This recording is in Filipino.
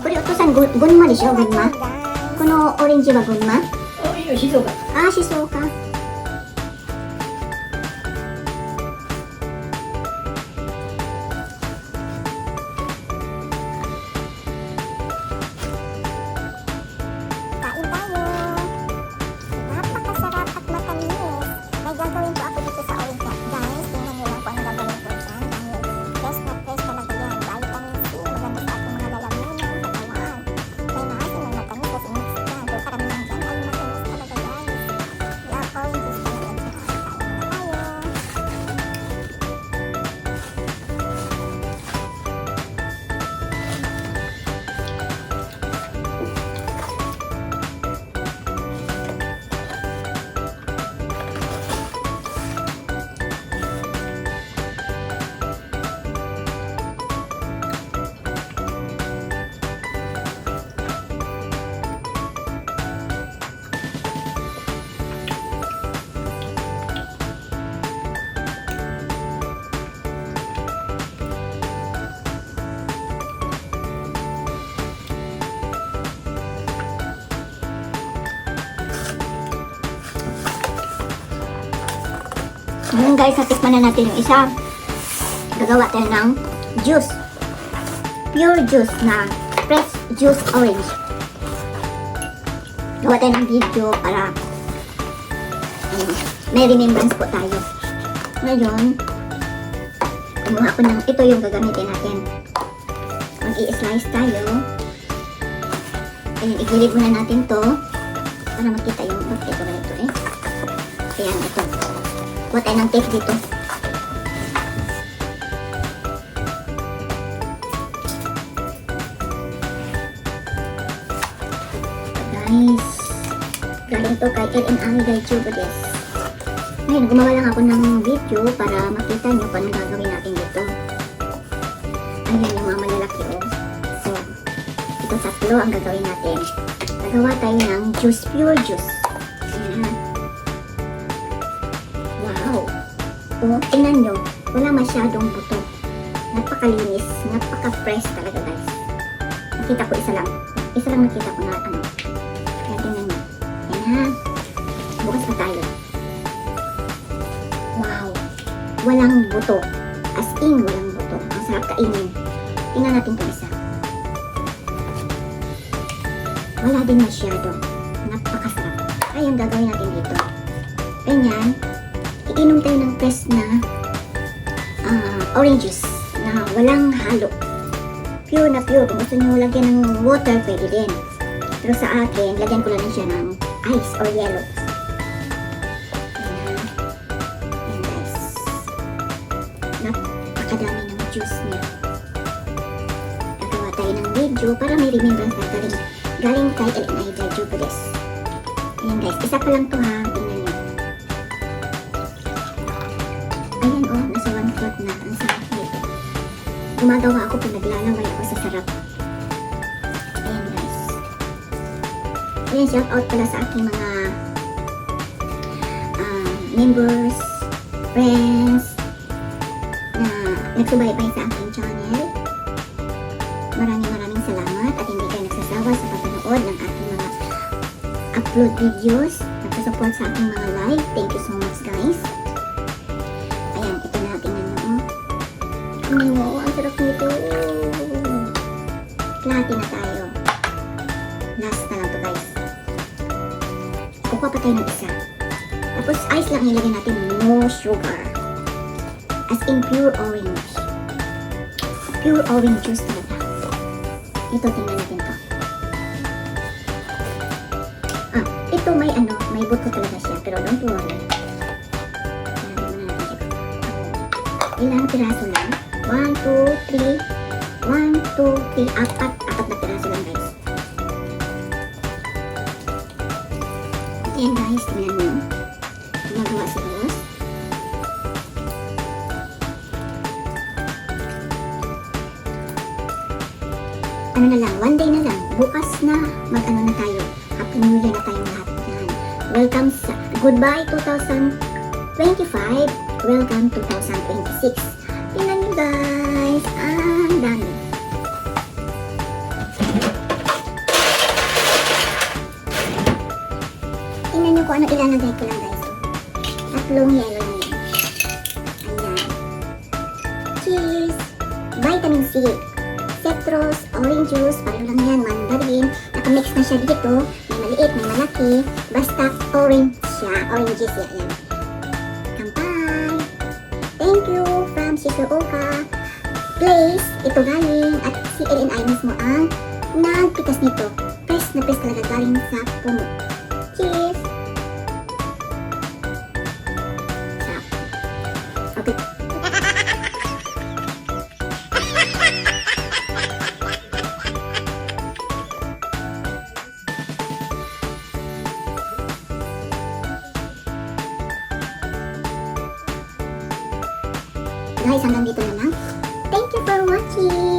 これお父さん群馬でしょ、群馬。このオレンジは群馬？いいよ、静岡。あ、静岡。Kain tayo. Napakasarap at matamis. May gagawin po ako dito sa orange nut. Guys, tingnan nyo lang po ang gagawin ko dyan. Dahil fresh na fresh talaga yan. Vitamin C, maganda sa ating mga lalamunan, katawan. May maasim ng matamis kasi mix yan. Pero karamihan dyan ay matamis talaga guys. Love oranges talaga dyan. Kain na tayo. Ngayon guys, natikman na natin yung isa. Gagawa tayo ng juice. Pure juice na fresh juice orange. Gawa tayo ng video para may remembrance po tayo. Ngayon, kumuha ko ng ito yung gagamitin natin. Mag-i-slice tayo. Ayan, igilid muna natin to para makita yung bakit ito ganito eh. Ayan, ito. Kuha tayo ng tape dito. Guys, galing to kay LNI Daijugodes. Ngayon, gumawa lang ako ng video para makita nyo paano gagawin natin dito. Ayan yung mga malalaki oh. So, ito tatlo ang gagawin natin. Gagawa tayo ng juice, pure juice. Ayan ha. Wow! O, tingnan nyo, wala masyadong buto. Napakalinis, napaka-fresh talaga guys. Nakita ko isa lang. Isa lang nakita ko na ano. Kaya tingnan nyo. Yan ha. Bukas na tayo. Wow! Walang buto. As in, walang buto. Ang sarap kainin. Tingnan natin kung isa. Wala din masyado. Napakasarap. Ay, yung gagawin natin dito. Ganyan. Iinom tayo ng fresh na orange juice na walang halo. Pure na pure. Kung gusto nyo lagyan ng water, pwede din. Pero sa akin, lagyan ko lang siya ng ice or yellow. Ayan. Ayan guys. Napakadami ng juice niya. Gagawa tayo ng video para may remembrance na galing kay LNI Daijugodes. Ayan guys. Isa pa lang to ha. Tingnan nyo. Ayan oh, nasa 1/4 na. Ang sarap nito. Gumagawa ako pag naglalaway ako sa sarap. Ayan guys. Ayan, shout out pala sa aking mga members, friends na nagsubaybay sa aking channel. Maraming salamat at hindi kayo nagsasawa sa pagpanood ng aking mga upload videos. Nagsusupport sa aking mga live. Thank you so much guys. Ayan, ito na, tingnan nyo. Tingnan mo, ang sarap nito. Klati na tayo. Last na lang to guys. Kukuha pa tayo ng isa. Tapos ice lang ilagay natin, no sugar. As in pure orange. Pure orange juice talaga. Ito, tingnan natin to. Ito may buto talaga siya. Pero don't worry. Ilang piraso lang? 1, 2, 3. 1, 2, 3. Apat na piraso lang guys. Ayan guys, tingnan nyo. Gumagawa si Rose. Ano na lang, one day na lang. Bukas na, mag-ano na tayo. Happy New Year na tayong lahat. Yan. Welcome sa, goodbye 2025. Welcome 2026. Tingnan nyo guys. Ang dami. kung ano ilalagay ko lang guys. Tatlong yellow na yan. Ayan. Cheers! Vitamin C. Citrus, orange juice, pareho lang yan, mandarin. Nakamix na siya dito. May maliit, may malaki. Basta orange siya. Oranges yan. Ayan. Kampai! Thank you from Shizuoka. Place, ito galing at si LNI mismo ang nagpitas nito. Press na press talaga galing sa pumo. Cheers! Sarap. Okay. Guys, hanggang dito na lang. Thank you for watching!